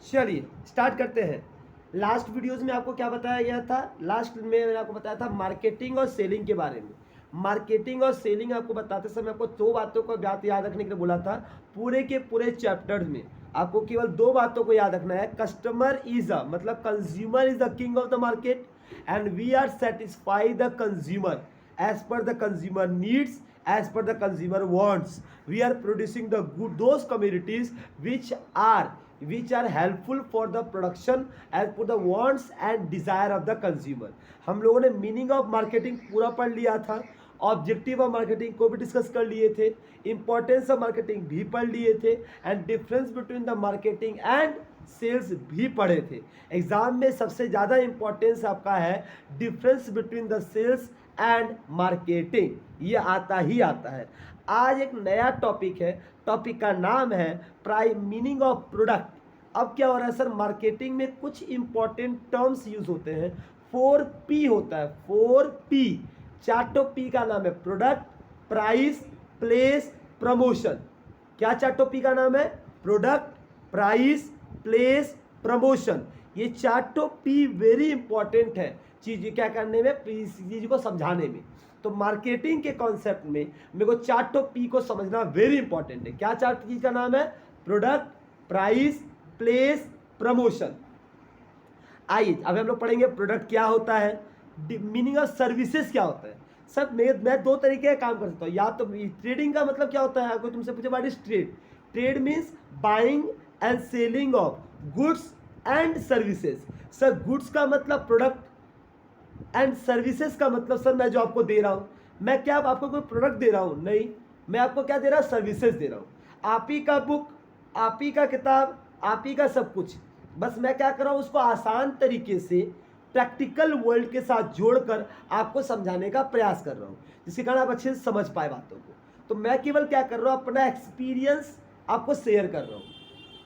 चलिए स्टार्ट करते हैं। लास्ट वीडियोस में आपको क्या बताया गया था? लास्ट में मैंने आपको बताया था मार्केटिंग और सेलिंग के बारे में। मार्केटिंग और सेलिंग आपको बताते समय आपको दो बातों को बात याद रखने के लिए बोला था। पूरे के पूरे चैप्टर्स में आपको केवल दो बातों को याद रखना है। कस्टमर इज अ मतलब consumer is the king of the market and we are satisfy the consumer as per the consumer needs, as per the consumer wants. We are producing the good those commodities which are helpful for the production as per the wants and desire of the consumer. हम लोगों ने meaning of marketing पूरा पढ़ लिया था, objective of marketing को भी discuss कर लिए थे, इंपॉर्टेंस ऑफ मार्केटिंग भी पढ़ लिए थे and difference between the marketing and sales भी पढ़े थे। एग्जाम में सबसे ज़्यादा इंपॉर्टेंस आपका है difference between the sales and marketing, ये आता ही आता है। आज एक नया टॉपिक है, टॉपिक का नाम है मीनिंग ऑफ प्रोडक्ट। अब क्या हो रहा है सर, मार्केटिंग में कुछ इंपॉर्टेंट टर्म्स यूज होते हैं। 4P होता है, 4P, चारों P का नाम है प्रोडक्ट, प्राइस, प्लेस, प्रमोशन। क्या चारों P का नाम है? Product, price, place, promotion. ये चारों P वेरी इंपॉर्टेंट है चीज क्या करने में, चीज को समझाने में। तो मार्केटिंग के कॉन्सेप्ट में मेरे को चारों P को समझना वेरी इंपॉर्टेंट है। क्या चार चीज का नाम है? Product, price, place, promotion. आइए अब हम लोग पढ़ेंगे प्रोडक्ट क्या होता है, मीनिंग ऑफ सर्विसेज क्या होता है। सर मैं दो तरीके का काम कर सकता हूँ। या तो ट्रेडिंग का मतलब क्या होता है, कोई तुमसे पूछे what is trade? Trade means buying and selling of goods and services. Sir goods का मतलब प्रोडक्ट एंड सर्विसेज का मतलब सर मैं जो आपको दे रहा हूँ, मैं क्या आपको कोई प्रोडक्ट दे रहा हूँ? नहीं, मैं आपको क्या दे रहा हूँ? सर्विसेज दे रहा हूँ। आप ही का बुक, आप ही का किताब, आप ही का सब कुछ, बस मैं क्या कर रहा हूँ उसको आसान तरीके से प्रैक्टिकल वर्ल्ड के साथ जोड़कर आपको समझाने का प्रयास कर रहा हूँ, जिसके कारण आप अच्छे से समझ पाए बातों को। तो मैं केवल क्या कर रहा हूँ, अपना एक्सपीरियंस आपको शेयर कर रहा हूँ।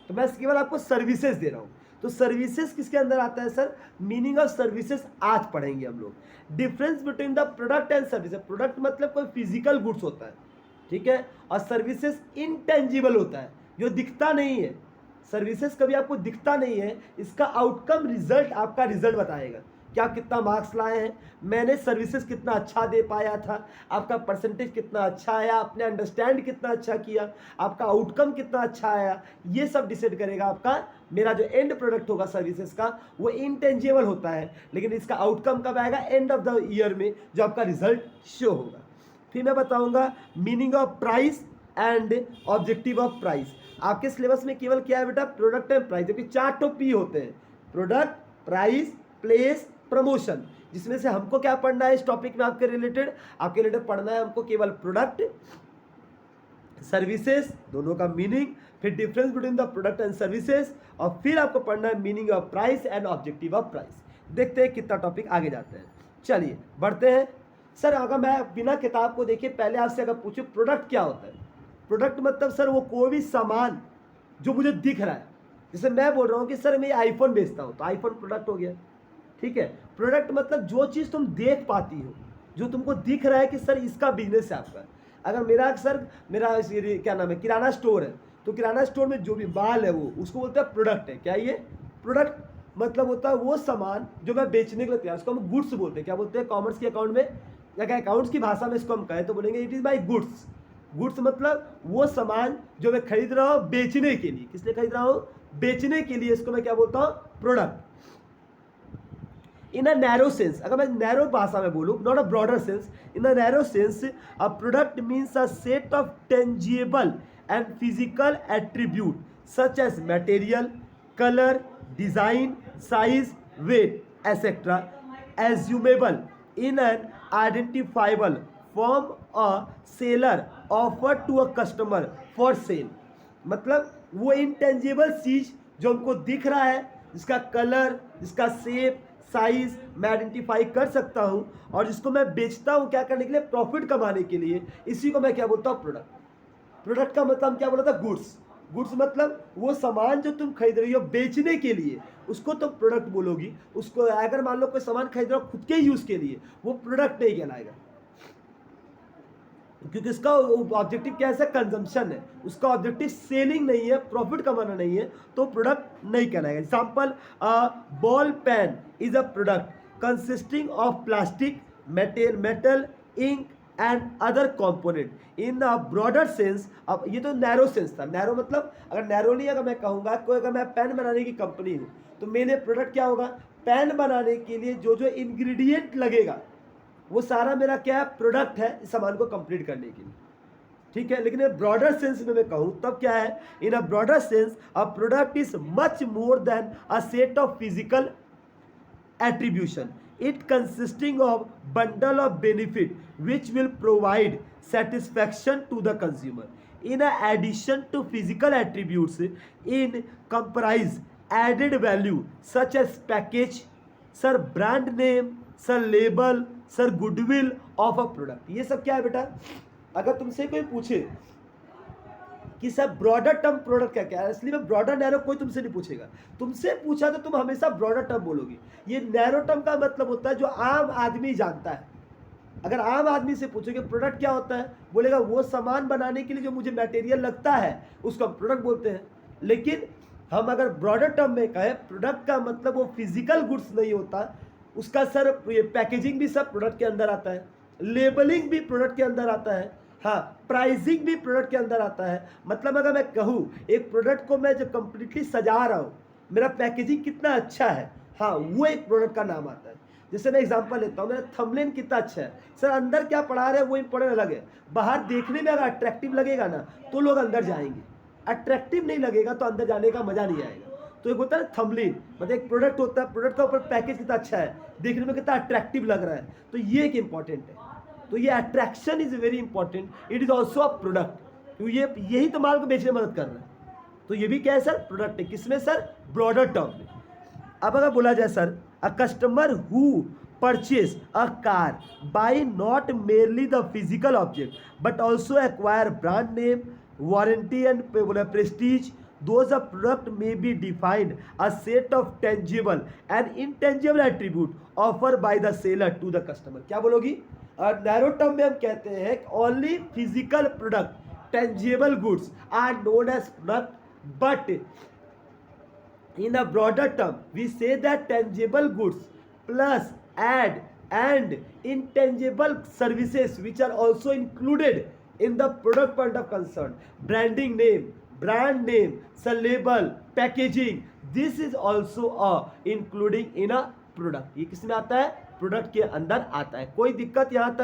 तो मैं केवल आपको सर्विसेज दे रहा हूँ। तो सर्विसेज किसके अंदर आता है सर? मीनिंग ऑफ सर्विसेज आज पढ़ेंगे हम लोग। Difference between the product and services. Product मतलब कोई फिजिकल गुड्स होता है, ठीक है, और सर्विसेज इनटेंजिबल होता है, जो दिखता नहीं है। सर्विसेज कभी आपको दिखता नहीं है, इसका आउटकम रिजल्ट आपका रिजल्ट बताएगा कि आप कितना मार्क्स लाए हैं, मैंने सर्विसेज कितना अच्छा दे पाया था, आपका परसेंटेज कितना अच्छा आया, आपने अंडरस्टैंड कितना अच्छा किया, आपका आउटकम कितना अच्छा आया। ये सब डिसाइड करेगा आपका मेरा जो एंड प्रोडक्ट होगा सर्विसेज का, वो इनटेंजिबल होता है, लेकिन इसका आउटकम कब आएगा? एंड ऑफ द ईयर में, जो आपका रिजल्ट शो होगा। फिर मैं बताऊंगा meaning of price and objective of price. आपके सिलेबस में केवल क्या है बेटा? प्रोडक्ट एंड प्राइस, जबकि चार P होते हैं, प्रोडक्ट, प्राइस, प्लेस, प्रमोशन, जिसमें से हमको क्या पढ़ना है इस टॉपिक में? आपके रिलेटेड पढ़ना है हमको केवल प्रोडक्ट, सर्विसेज, दोनों का मीनिंग, फिर difference between the product and services, और फिर आपको पढ़ना है meaning of price and objective of price. देखते हैं कितना टॉपिक आगे जाते हैं। चलिए बढ़ते हैं। सर अगर मैं बिना किताब को देखे पहले आपसे अगर पूछूं प्रोडक्ट क्या होता है? प्रोडक्ट मतलब सर वो कोई भी सामान जो मुझे दिख रहा है। जैसे मैं बोल रहा हूँ कि सर मैं आईफोन बेचता हूँ, तो आईफोन प्रोडक्ट हो गया, ठीक है। प्रोडक्ट मतलब जो चीज़ तुम देख पाती हो, जो तुमको दिख रहा है कि सर इसका बिजनेस है आपका। अगर मेरा क्या नाम है, किराना स्टोर है, तो किराना स्टोर में जो भी माल है वो उसको बोलते हैं प्रोडक्ट है। क्या ये प्रोडक्ट मतलब होता है वो सामान जो मैं बेचने के लिए तैयार, उसको हम गुड्स बोलते हैं। क्या बोलते हैं कॉमर्स के अकाउंट में, या अकाउंट्स की भाषा में इसको हम कहें तो बोलेंगे it is my goods. Goods मतलब वो सामान जो मैं खरीद रहा हूँ बेचने के लिए। किस लिए खरीद रहा हूँ? बेचने के लिए। इसको मैं क्या बोलता हूँ? Product. In a narrow sense, अगर मैं नैरो भाषा में बोलूँ, not a broader sense, in a narrow sense a product means a set of tangible and physical attribute such as material, colour, design, size, weight etcetera assumable in an identifiable form a seller offer to a customer for sale। मतलब वो intangible चीज जो हमको दिख रहा है, जिसका colour, जिसका शेप, साइज मैं आइडेंटिफाई कर सकता हूँ, और जिसको मैं बेचता हूँ क्या करने के लिए? प्रॉफिट कमाने के लिए। इसी को मैं क्या बोलता हूँ? प्रोडक्ट। प्रोडक्ट का मतलब हम क्या बोला था? गुड्स। गुड्स मतलब वो सामान जो तुम खरीद रही हो बेचने के लिए, उसको तुम प्रोडक्ट बोलोगी। उसको अगर मान लो कोई सामान खरीद रहा हो खुद के यूज के लिए, वो प्रोडक्ट नहीं कहलाएगा। क्योंकि उसका ऑब्जेक्टिव क्या है सर, कंजम्पशन है, उसका ऑब्जेक्टिव सेलिंग नहीं है, प्रॉफिट कमाना नहीं है, तो प्रोडक्ट नहीं कहलाएगा। Example, ball pen is a product consisting of plastic, metal, ink and other component in a broader sense. अब ये तो नैरो सेंस था, नैरो मतलब अगर नैरोली अगर मैं कहूँगा, कोई अगर मैं पेन बनाने की कंपनी हूँ तो मेरे प्रोडक्ट क्या होगा, पेन बनाने के लिए जो जो इंग्रेडिएंट लगेगा वो सारा मेरा क्या है, प्रोडक्ट है इस सामान को कंप्लीट करने के लिए, ठीक है। लेकिन ब्रॉडर सेंस में मैं कहूँ तब क्या है, in a broader sense a product is much more than a set of physical attribution, it consisting of bundle of benefit which will provide satisfaction to the consumer. In addition to physical attributes, in comprise added value such as package, sir brand name, sir label, sir goodwill of a product. ये सब क्या है बेटा, अगर तुमसे कोई पूछे कि सर ब्रॉडर टर्म प्रोडक्ट क्या क्या है, इसलिए मैं ब्रॉडर नैरो कोई तुमसे नहीं पूछेगा, तुमसे पूछा तो तुम हमेशा ब्रॉडर टर्म बोलोगे। ये नैरो टर्म का मतलब होता है जो आम आदमी जानता है। अगर आम आदमी से पूछोगे प्रोडक्ट क्या होता है, बोलेगा वो सामान बनाने के लिए जो मुझे मटेरियल लगता है उसको हम प्रोडक्ट बोलते हैं। लेकिन हम अगर ब्रॉडर टर्म में कहें, प्रोडक्ट का मतलब वो फिजिकल गुड्स नहीं होता, उसका सर ये पैकेजिंग भी सब प्रोडक्ट के अंदर आता है, लेबलिंग भी प्रोडक्ट के अंदर आता है, हाँ प्राइसिंग भी प्रोडक्ट के अंदर आता है। मतलब अगर मैं कहूँ एक प्रोडक्ट को मैं जो कंप्लीटली सजा रहा हूँ, मेरा पैकेजिंग कितना अच्छा है, हाँ वो एक प्रोडक्ट का नाम आता है। जैसे मैं एग्जांपल लेता हूँ, मेरा थंबनेल कितना अच्छा है, सर अंदर क्या पढ़ा रहे हैं वो इंपॉर्टेंट अलग है, बाहर देखने में अगर अट्रैक्टिव लगेगा ना तो लोग अंदर जाएंगे, अट्रैक्टिव नहीं लगेगा तो अंदर जाने का मजा नहीं आएगा। तो एक होता है थंबनेल, मतलब एक प्रोडक्ट होता है, प्रोडक्ट का ऊपर पैकेज कितना अच्छा है, देखने में कितना अट्रैक्टिव लग रहा है, तो ये एक इंपॉर्टेंट है। तो ये attraction is very important, it is also a product, तो ये यही तो माल को बेचने में मदद कर रहा है। तो ये भी क्या है सर, प्रोडक्ट है। किसमें सर, ब्रॉडर टर्म में। अब अगर बोला जाए sir, a customer who purchase a car buy not merely the physical object but also acquire brand name, warranty and prestige, those a product may be defined a set of tangible and intangible attribute offered by the seller to the customer। क्या बोलोगी, narrow term में हम कहते हैं only physical product tangible goods are known as product, but in a broader term we say that tangible goods plus add and intangible services which are also included in the product point of concern, branding name, brand name, label, packaging, this is also a including in a product। ये किसमें आता है, product के अंदर आता है। कोई दिक्कत यहाँ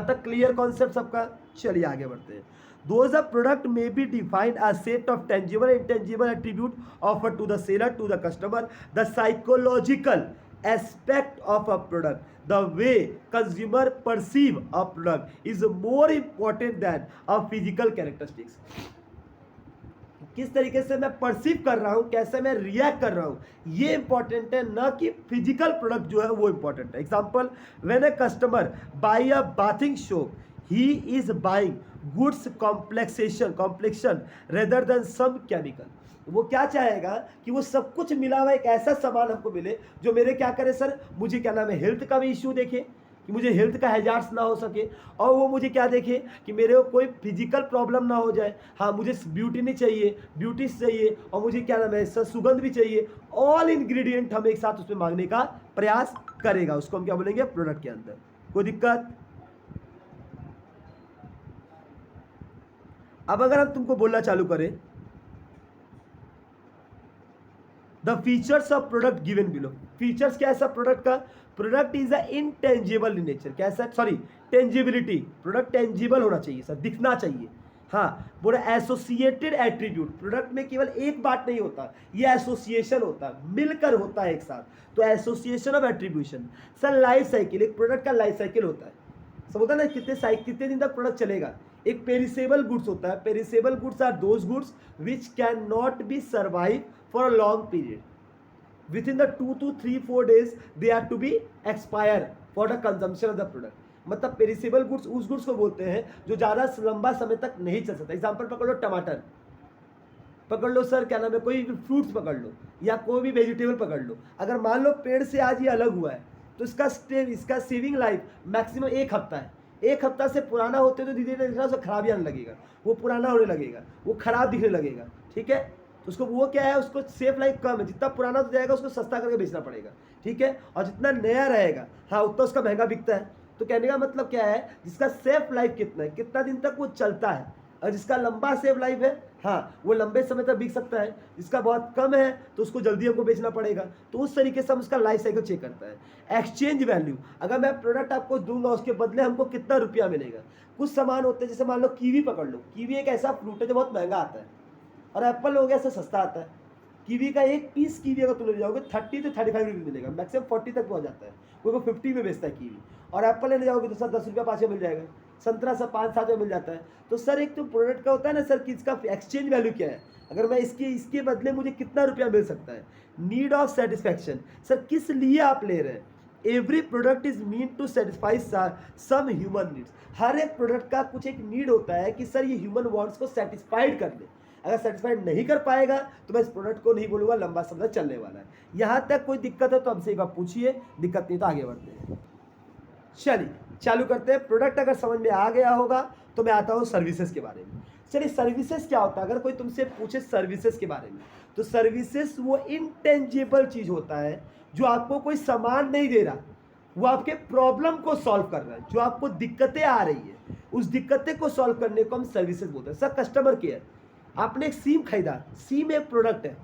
तक क्लियर कॉन्सेप्ट सबका। चलिए आगे बढ़ते हैं। Those a product may be defined as set of tangible and intangible attribute offered to the seller to the customer. The psychological aspect of a product, the way consumer perceive a product is more important than a physical characteristics। किस तरीके से मैं perceive कर रहा हूँ, कैसे मैं react कर रहा हूँ, ये इंपॉर्टेंट है, ना कि फिजिकल प्रोडक्ट जो है वो इंपॉर्टेंट है। Example, when a customer buy a bathing soap he is buying goods complexion rather than some chemical. वो क्या चाहेगा कि वो सब कुछ मिला हुआ एक ऐसा सामान हमको मिले जो मेरे क्या करे सर, मुझे क्या नाम है, हेल्थ का भी इश्यू देखे कि मुझे हेल्थ का हैजार्ड्स ना हो सके, और वो मुझे क्या देखे कि मेरे को कोई फिजिकल प्रॉब्लम ना हो जाए। हाँ मुझे ब्यूटी नहीं चाहिए, ब्यूटी चाहिए, और मुझे क्या नाम है सर, सुगंध भी चाहिए। ऑल इंग्रेडिएंट हम एक साथ उसमें मांगने का प्रयास करेगा, उसको हम क्या बोलेंगे, प्रोडक्ट के अंदर। कोई दिक्कत? अब अगर हम तुमको बोलना चालू करें, the features of product given below. Features क्या है सर प्रोडक्ट का, product is a intangible in nature. कैसा, सॉरी टेंजिबिलिटी, प्रोडक्ट टेंजिबल होना चाहिए सर, दिखना चाहिए। हाँ बोला एसोसिएटेड एट्रीब्यूट, प्रोडक्ट में केवल एक बात नहीं होता, ये एसोसिएशन होता है, मिलकर होता है एक साथ, तो association of attribution. Sir life cycle, एक प्रोडक्ट का लाइफ साइकिल होता है, सब होता है ना, कितने दिन तक प्रोडक्ट चलेगा। एक पेरिसेबल गुड्स होता है, perishable goods are those goods which can not be survive for a long period, within the 2 to 3-4 days they are to be expire for the consumption of the product। मतलब perishable goods उस goods को बोलते हैं जो ज़्यादा लंबा समय तक नहीं चल सकता। एग्जाम्पल पकड़ लो, टमाटर पकड़ लो सर, क्या नाम है, कोई भी फ्रूट्स पकड़ लो या कोई भी वेजिटेबल पकड़ लो, अगर मान लो पेड़ से आज ये अलग हुआ है तो इसका सेविंग लाइफ मैक्सिमम 1 हफ्ता है। एक हफ्ता से पुराना होते तो धीरे धीरे दिखना उसको खराब आने लगेगा, वो पुराना होने लगेगा, वो खराब दिखने लगेगा। ठीक है, तो उसको वो क्या है, उसको सेफ लाइफ कम है, जितना पुराना हो जाएगा उसको सस्ता करके बेचना पड़ेगा। ठीक है, और जितना नया रहेगा हाँ उतना उसका महंगा बिकता है। तो कहने का मतलब क्या है, जिसका सेफ लाइफ कितना है, कितना दिन तक वो चलता है, और जिसका लंबा सेफ लाइफ है हाँ वो लंबे समय तक बिक सकता है, जिसका बहुत कम है तो उसको जल्दी हमको बेचना पड़ेगा। तो उस तरीके से हम उसका लाइफ साइकिल चेक करता है। एक्सचेंज वैल्यू, अगर मैं प्रोडक्ट आपको दूंगा उसके बदले हमको कितना रुपया मिलेगा। कुछ सामान होते हैं, जैसे मान लो कीवी पकड़ लो, कीवी एक ऐसा फ्रूट है जो बहुत महंगा आता है, और एप्पल हो गया ऐसा सस्ता आता है। कीवी का एक पीस कीवी अगर तुम ले जाओगे 30 to 35 रुपये मिलेगा, मैक्सिमम 40 तक पहुंच जाता है, कोई 50 में बेचता है कीवी। और एप्पल लेने जाओगे तो सर 10 रुपया 5 में मिल जाएगा, संतरा सब 5-7 में मिल जाता है। तो सर एक तो प्रोडक्ट का होता है ना सर कि इसका एक्सचेंज वैल्यू क्या है, अगर मैं इसके बदले मुझे कितना रुपया मिल सकता है। नीड ऑफ सेटिस्फैक्शन, सर किस लिए आप ले रहे हैं। Every product is mean to satisfy some human needs, हर एक प्रोडक्ट का कुछ एक नीड होता है कि सर ये ह्यूमन वांट्स को सेटिस्फाइड कर ले। अगर सेटिस्फाइड नहीं कर पाएगा तो मैं इस प्रोडक्ट को नहीं बोलूँगा लंबा समय चलने वाला है। यहाँ तक कोई दिक्कत है तो हमसे एक बार पूछिए, दिक्कत नहीं तो आगे बढ़ते हैं। चलिए चालू करते हैं। प्रोडक्ट अगर समझ में आ गया होगा तो मैं आता हूँ सर्विसेज के बारे में। चलिए सर्विसेज क्या होता है, अगर कोई तुमसे पूछे सर्विसेज के बारे में, तो सर्विसेज वो इनटेंजिबल चीज़ होता है जो आपको कोई सामान नहीं दे रहा, वो आपके प्रॉब्लम को सॉल्व कर रहा है। जो आपको दिक्कतें आ रही है उस दिक्कतें को सॉल्व करने को हम सर्विसेज बोलते हैं। सर कस्टमर केयर, आपने एक सिम खरीदा, सिम एक प्रोडक्ट है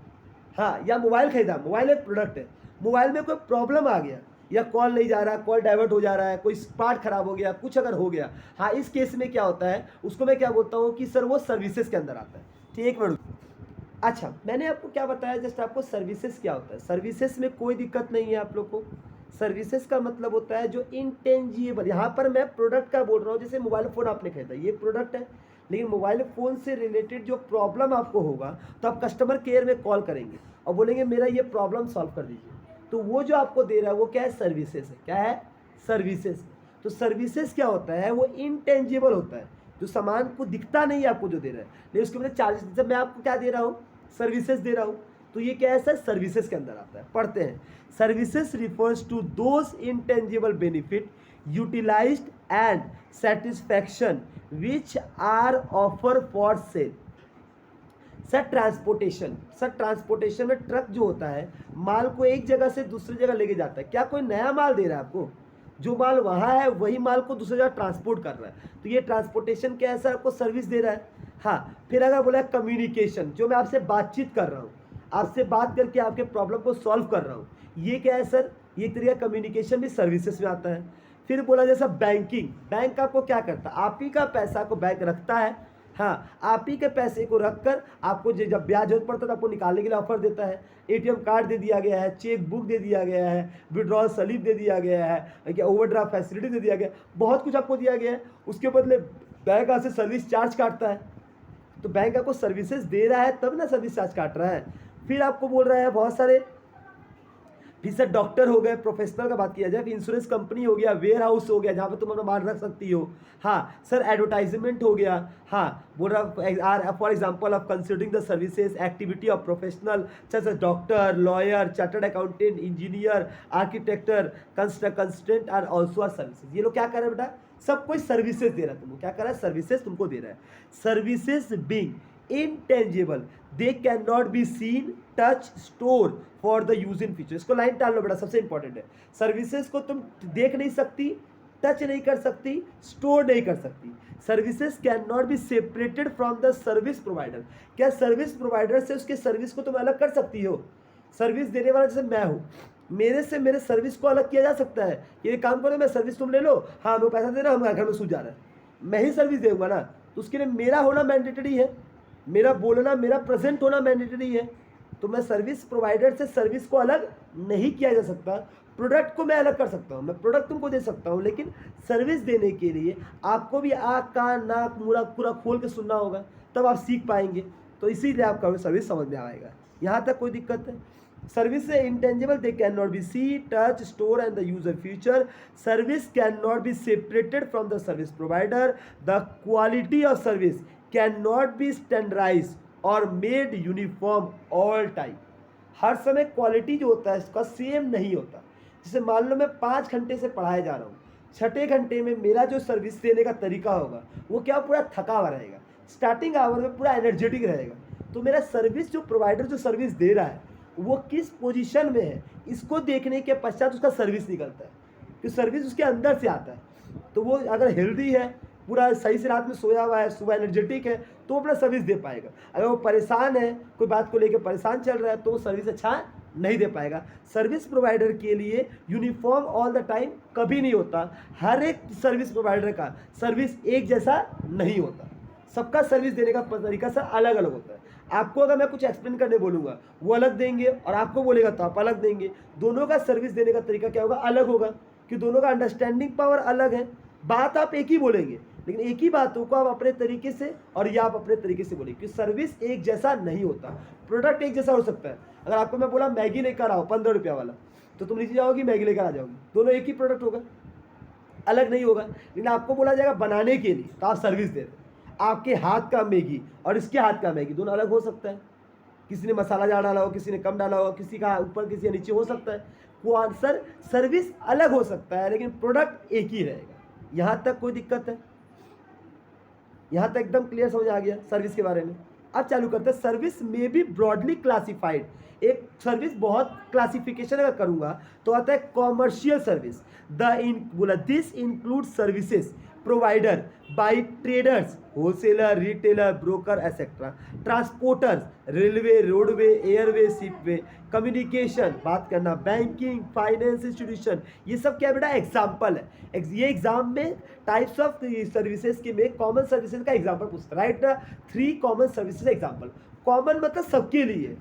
हाँ, या मोबाइल खरीदा, मोबाइल एक प्रोडक्ट है। मोबाइल में कोई प्रॉब्लम आ गया, या कॉल नहीं जा रहा, कॉल डाइवर्ट हो जा रहा है, कोई पार्ट खराब हो गया, कुछ अगर हो गया, हाँ इस केस में क्या होता है उसको मैं क्या बोलता हूँ कि सर वो सर्विसेज के अंदर आता है। ठीक, एक मिनट। अच्छा मैंने आपको क्या बताया, जस्ट आपको सर्विसेज क्या होता है। सर्विसेज में कोई दिक्कत नहीं है आप लोग को। सर्विसेज का मतलब होता है जो इंटेंजिबल, यहाँ पर मैं प्रोडक्ट का बोल रहा हूँ। जैसे मोबाइल फ़ोन आपने खरीदा, ये प्रोडक्ट है, लेकिन मोबाइल फ़ोन से रिलेटेड जो प्रॉब्लम आपको होगा तो आप कस्टमर केयर में कॉल करेंगे और बोलेंगे मेरा ये प्रॉब्लम सॉल्व कर दीजिए। तो वो जो आपको दे रहा है वो क्या है, सर्विसेज है। क्या है, सर्विसेज। तो सर्विसेज क्या होता है, वो इंटेंजिबल होता है, जो सामान को दिखता नहीं है आपको जो दे रहा है, लेकिन उसके बदले चार्जेस, जब मैं आपको क्या दे रहा हूँ, सर्विसेज दे रहा हूँ, तो ये क्या है सर, सर्विसेज के अंदर आता है। पढ़ते हैं। Services refers to those intangible benefit utilised and satisfaction which are offer for sale. Sir transportation, sir transportation में ट्रक जो होता है माल को एक जगह से दूसरी जगह लेके जाता है। क्या कोई नया माल दे रहा है आपको, जो माल वहाँ है वही माल को दूसरी जगह ट्रांसपोर्ट कर रहा है, तो ये ट्रांसपोर्टेशन क्या है सर, आपको सर्विस दे रहा है। हाँ, फिर अगर बोला कम्युनिकेशन, जो मैं आपसे बातचीत कर रहा हूँ, आपसे बात करके आपके प्रॉब्लम को सॉल्व कर रहा हूँ, ये क्या है सर, ये एक तरीका कम्युनिकेशन भी सर्विसेज में आता है। फिर बोला जैसा बैंकिंग, बैंक आपको क्या करता है, आप ही का पैसा को बैंक रखता है, हाँ आप ही के पैसे को रखकर आपको जब ब्याज जरूरत पड़ता है तो आपको निकालने के लिए ऑफर देता है। एटीएम कार्ड दे दिया गया है, चेक बुक दे दिया गया है, विड्रॉल स्लिप दे दिया गया है, क्या ओवरड्राफ्ट फैसिलिटी दे दिया गया है, बहुत कुछ आपको दिया गया है। उसके बदले बैंक आपसे सर्विस चार्ज काटता है, तो बैंक आपको सर्विसेज दे रहा है तब ना सर्विस चार्ज काट रहा है। फिर आपको बोल रहा है बहुत सारे, फिर सर डॉक्टर हो गए, प्रोफेशनल का बात किया जाए, फिर इंश्योरेंस कंपनी हो गया, वेयर हाउस हो गया जहाँ पे तुम अपना माल रख सकती हो। हाँ सर एडवर्टाइजमेंट हो गया। हाँ बोल रहा for example of considering the services activity of professional such as doctor, lawyer, chartered accountant, engineer, architect, consultant are also are services. ये लोग क्या कर रहे हैं बेटा, सब कोई सर्विसेज दे रहा है तुमको। क्या कर रहा है, सर्विसेज तुमको दे रहा है। Services being intangible, they cannot be seen, touch, store for the use in future। इसको लाइन डाल लो बेटा, सबसे इंपॉर्टेंट है। सर्विसेज को तुम देख नहीं सकती, टच नहीं कर सकती, स्टोर नहीं कर सकती। Services can not be separated from the service provider. क्या सर्विस प्रोवाइडर से उसके सर्विस को तुम अलग कर सकती हो। सर्विस देने वाला जैसे मैं हूँ, मेरे से मेरे सर्विस को अलग किया जा सकता है। ये काम करो, मैं सर्विस तुम ले लो, हाँ मैं पैसा दे रहा हूँ, हमारे घर में सूझ जा रहा है, मैं ही सर्विस दूंगा ना, तो उसके लिए मेरा होना मैंडेटरी है, मेरा बोलना, मेरा प्रेजेंट होना मैंडेटरी है। तो मैं सर्विस प्रोवाइडर से सर्विस को अलग नहीं किया जा सकता। प्रोडक्ट को मैं अलग कर सकता हूँ, मैं प्रोडक्ट तुमको दे सकता हूँ, लेकिन सर्विस देने के लिए आपको भी आँख कान नाक मुड़ा पूरा खोल के सुनना होगा, तब आप सीख पाएंगे। तो इसीलिए आपका सर्विस समझ में आएगा। यहाँ तक कोई दिक्कत है। सर्विस है intangible, they can not be see, touch, store and the user future. Service can not be separated from the service provider. The quality of service can not be standardise और मेड यूनिफॉर्म ऑल टाइम। हर समय quality जो होता है इसका same नहीं होता। जैसे मान लो मैं 5 घंटे से पढ़ाया जा रहा हूँ, छठे घंटे में मेरा जो सर्विस देने का तरीका होगा वो क्या पूरा थका हुआ रहेगा, स्टार्टिंग आवर में पूरा एनर्जेटिक रहेगा। तो मेरा सर्विस जो प्रोवाइडर जो सर्विस दे रहा है वो किस पोजीशन में है, इसको देखने के पश्चात उसका सर्विस निकलता है, कि सर्विस उसके अंदर से आता है। तो वो अगर हेल्दी है, पूरा सही से रात में सोया हुआ है, सुबह एनर्जेटिक है, तो वो अपना सर्विस दे पाएगा। अगर वो परेशान है, कोई बात को लेकर परेशान चल रहा है, तो वो सर्विस अच्छा नहीं दे पाएगा। सर्विस प्रोवाइडर के लिए यूनिफॉर्म ऑल द टाइम कभी नहीं होता। हर एक सर्विस प्रोवाइडर का सर्विस एक जैसा नहीं होता, सबका सर्विस देने का तरीका सर अलग अलग होता है। आपको अगर मैं कुछ एक्सप्लेन करने बोलूँगा वो अलग देंगे, और आपको बोलेगा तो आप अलग देंगे। दोनों का सर्विस देने का तरीका क्या होगा, अलग होगा, कि दोनों का अंडरस्टैंडिंग पावर अलग है। बात आप एक ही बोलेंगे, लेकिन एक ही बातों को आप अपने तरीके से और या आप अपने तरीके से बोलेंगे, कि सर्विस एक जैसा नहीं होता। प्रोडक्ट एक जैसा हो सकता है। अगर आपको मैं बोला मैगी लेकर आओ 15 रुपया वाला, तो तुम नीचे जाओगी मैगी लेकर आ जाओगी, दोनों एक ही प्रोडक्ट होगा, अलग नहीं होगा। लेकिन आपको बोला जाएगा बनाने के लिए, तो आप सर्विस दे रहे, आपके हाथ का मैगी और इसके हाथ का मैगी दोनों अलग हो सकता है। किसी ने मसाला ज़्यादा डाला हो, किसी ने कम डाला हो, किसी का ऊपर किसी का नीचे हो सकता है। वो आंसर सर्विस अलग हो सकता है, लेकिन प्रोडक्ट एक ही रहेगा। यहाँ तक कोई दिक्कत है? यहाँ तक एकदम क्लियर समझ आ गया सर्विस के बारे में। अब चालू करते हैं। सर्विस में भी ब्रॉडली क्लासिफाइड, एक सर्विस बहुत क्लासिफिकेशन अगर करूँगा तो आता है कॉमर्शियल सर्विस। बोला this include services provider by traders, wholesaler, retailer, broker etcetera, transporters, railway, roadway, airway, shipway, communication, बात करना, बैंकिंग, फाइनेंस इंस्टीट्यूशन, ये सब क्या बेटा एग्जाम्पल है। ये एग्जाम में टाइप्स ऑफ सर्विसेज के में कॉमन सर्विसेज का एग्जाम्पल पूछता है। Right 3 common services example. Common मतलब सबके लिए,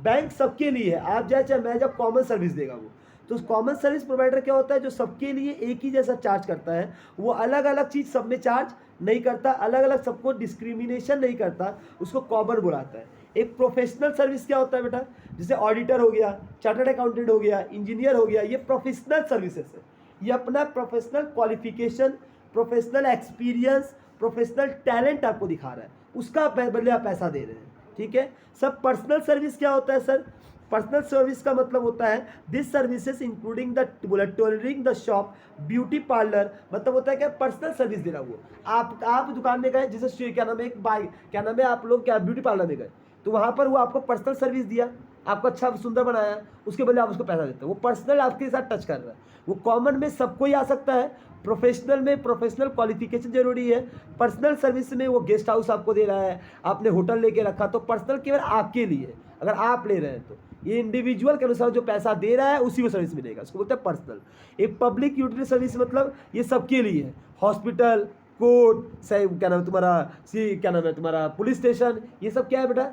बैंक सबके लिए है, आप जाए चाहे मैं, जब कॉमन सर्विस देगा वो। तो कॉमन सर्विस प्रोवाइडर क्या होता है, जो सबके लिए एक ही जैसा चार्ज करता है। वो अलग अलग चीज़ सब में चार्ज नहीं करता, अलग अलग सबको डिस्क्रिमिनेशन नहीं करता, उसको कॉमन बुलाता है। एक प्रोफेशनल सर्विस क्या होता है बेटा, जैसे ऑडिटर हो गया, चार्टर्ड अकाउंटेंट हो गया, इंजीनियर हो गया, ये प्रोफेशनल सर्विसेज है। ये अपना professional qualification, professional experience, professional talent आपको दिखा रहा है, उसका बदले आप पैसा दे रहे हैं। ठीक है। सब पर्सनल सर्विस क्या होता है सर, पर्सनल सर्विस का मतलब होता है this services including the tailoring the shop, beauty parlour, मतलब होता है क्या पर्सनल सर्विस दे रहा वो। आप दुकान में गए, जैसे क्या नाम है, एक बाई क्या नाम है, आप लोग क्या ब्यूटी पार्लर में गए, तो वहाँ पर वो आपको पर्सनल सर्विस दिया, आपको अच्छा सुंदर बनाया, उसके बदले आप उसको पैसा देते हो। वो पर्सनल आपके साथ टच कर रहा है। वो कॉमन में सबको ही आ सकता है, प्रोफेशनल में प्रोफेशनल क्वालिफिकेशन जरूरी है, पर्सनल सर्विस में वो गेस्ट हाउस आपको दे रहा है, आपने होटल लेके रखा, तो पर्सनल केवल आपके लिए, अगर आप ले रहे हैं तो ये इंडिविजुअल के अनुसार जो पैसा दे रहा है उसी को सर्विस मिलेगा, उसको बोलते हैं पर्सनल। एक पब्लिक यूटिलिटी सर्विस मतलब ये सबके लिए है, हॉस्पिटल, कोर्ट, सही क्या नाम है तुम्हारा, क्या नाम है तुम्हारा, पुलिस स्टेशन, ये सब क्या है बेटा,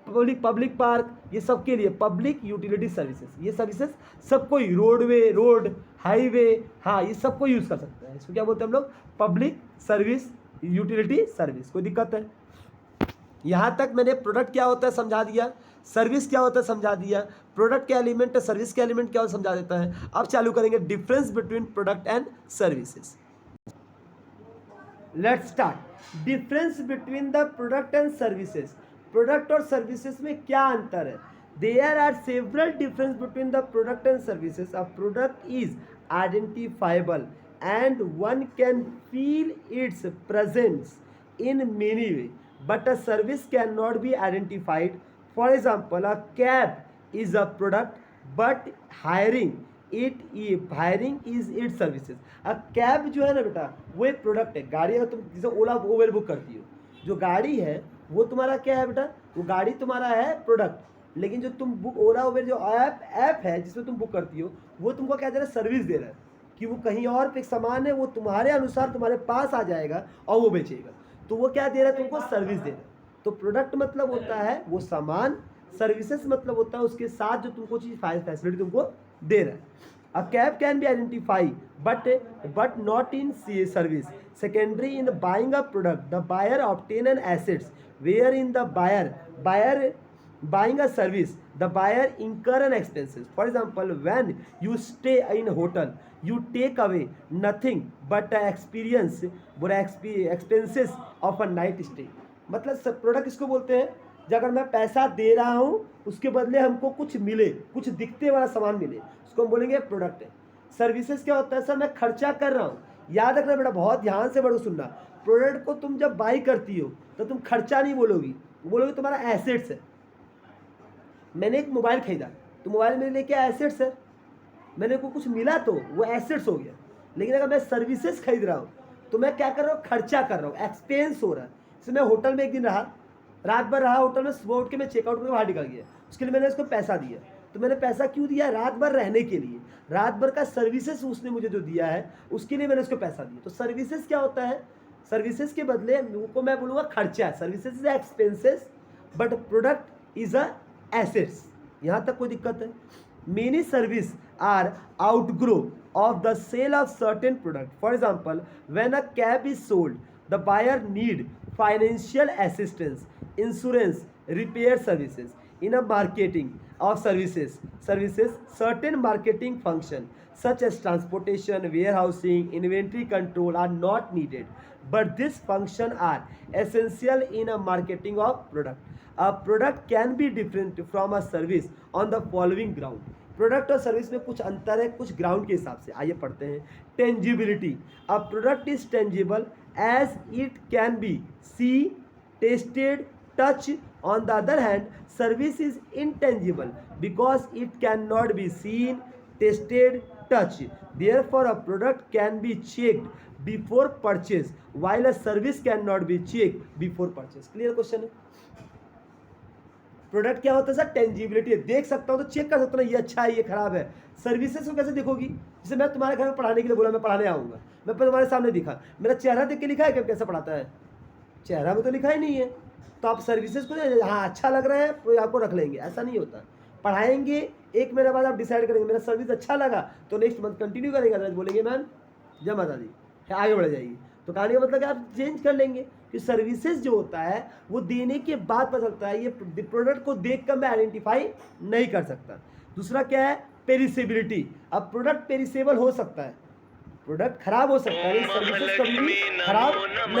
पब्लिक पार्क, ये सबके लिए पब्लिक यूटिलिटी सर्विसेज। ये सर्विसेज सबको, रोडवे, रोड, हाईवे, हाँ ये सबको यूज़ कर सकते हैं। इसको क्या बोलते हैं हम लोग, पब्लिक सर्विस यूटिलिटी सर्विस। कोई दिक्कत है? यहाँ तक मैंने प्रोडक्ट क्या होता है समझा दिया, सर्विस क्या होता है समझा दिया, प्रोडक्ट क्या एलिमेंट है, सर्विस क्या एलिमेंट क्या समझा देता है। अब चालू करेंगे difference between product and services. Let's start. Difference between the product and services. Product और सर्विसेज में क्या अंतर है? There are several difference between the product and services. A product is identifiable and one can feel its presence in many way, but a service cannot be identified. For example, a cab is a product, but hiring is its services. a cab जो है ना बेटा वो एक product है। गाड़ी अगर तुम जैसे ओला उबर बुक करती हो, जो गाड़ी है वो तुम्हारा क्या है बेटा, वो गाड़ी तुम्हारा है प्रोडक्ट। लेकिन जो तुम बुक ओला उबर जो ऐप है जिसमें तुम बुक करती हो, वो तुमको क्या दे रहा है, सर्विस दे रहा है, कि वो कहीं और पे सामान है, वो तुम्हारे अनुसार तुम्हारे पास आ जाएगा और वो बेचेगा, तो वो क्या दे रहा है तुमको, सर्विस दे रहा है। तो प्रोडक्ट मतलब होता है वो सामान, सर्विसेज मतलब होता है उसके साथ जो तुमको चीज फैसिलिटी तुमको दे रहा है। A cab can be identify but not in service. Secondary in buying a product the buyer obtain an assets wherein the buyer buying a service the buyer incur an expenses. For example, when you stay in a hotel you take away nothing but the expenses of a night stay. मतलब product इसको बोलते हैं जब अगर मैं पैसा दे रहा हूँ उसके बदले हमको कुछ मिले, कुछ दिखते वाला सामान मिले, उसको हम बोलेंगे प्रोडक्ट है। सर्विसेज क्या होता है, सर मैं खर्चा कर रहा हूँ, याद रखना बेटा, बहुत ध्यान से बड़ो सुनना। प्रोडक्ट को तुम जब बाई करती हो तो तुम खर्चा नहीं बोलोगी, बोलोगे तुम्हारा एसेट्स है। मैंने एक मोबाइल खरीदा तो मोबाइल मेरे लिए क्या एसेट्स है, मैंने को कुछ मिला तो वो एसेट्स हो गया। लेकिन अगर मैं सर्विसेज खरीद रहा हूँ तो मैं क्या कर रहा हूँ, खर्चा कर रहा हूँ, एक्सपेंस हो रहा है। जैसे मैं होटल में एक दिन रहा, रात भर रहा होटल में, सुबह उठ के मैं चेकआउट करके बाहर निकल गया, उसके लिए मैंने उसको पैसा दिया। तो मैंने पैसा क्यों दिया, रात भर रहने के लिए, रात भर का सर्विसेज उसने मुझे जो दिया है उसके लिए मैंने उसको पैसा दिया। तो सर्विसेज क्या होता है, सर्विसेज के बदले को मैं बोलूँगा खर्चा। Services is expenses but product is a assets. यहाँ तक कोई दिक्कत है? Many services are outgrow of the sale of certain product. For example, when a cab is sold, the buyer need financial assistance, insurance, repair services. In a marketing of services, certain marketing function such as transportation, warehousing, inventory control are not needed, but these functions are essential in a marketing of product. A product can be different from a service on the following ground. Product और service में कुछ अंतर है, कुछ ground के हिसाब से। आइए पढ़ते हैं। Tangibility, a product is tangible as it can be see, tested, touch. On the other hand service is intangible because it can not be seen, tested, touch. Therefore a product can be checked before purchase while a service cannot be checked before purchase. Clear question है? Product क्या होता है sir, tangibility है, देख सकता हूँ तो check कर सकता हूँ, ये अच्छा है ये खराब है। सर्विसेज को कैसे देखोगी, जैसे मैं तुम्हारे घर में पढ़ाने के लिए बोला, मैं पढ़ाने आऊँगा, मैं तुम्हारे सामने दिखा, मेरा चेहरा देख के लिखा है कि कैसा पढ़ाता है, चेहरा में तो लिखा ही नहीं है। तो आप सर्विसेज को हाँ अच्छा लग रहा है तो आपको रख लेंगे, ऐसा नहीं होता। पढ़ाएंगे, एक महीने बाद आप डिसाइड करेंगे मेरा सर्विस अच्छा लगा तो नेक्स्ट मंथ कंटिन्यू करेंगे, अदरवाइज बोलेंगे मैम जय माता दी, आगे बढ़ जाइए। तो कहानी का मतलब कि आप चेंज कर लेंगे कि सर्विसेज जो होता है वो देने के बाद पता चलता है, ये प्रोडक्ट को देखकर मैं आइडेंटिफाई नहीं कर सकता। दूसरा क्या है, पेरिसेबिलिटी। अब प्रोडक्ट पेरिसेबल हो सकता है, प्रोडक्ट खराब हो सकता है, सर्विसेज कभी भी खराब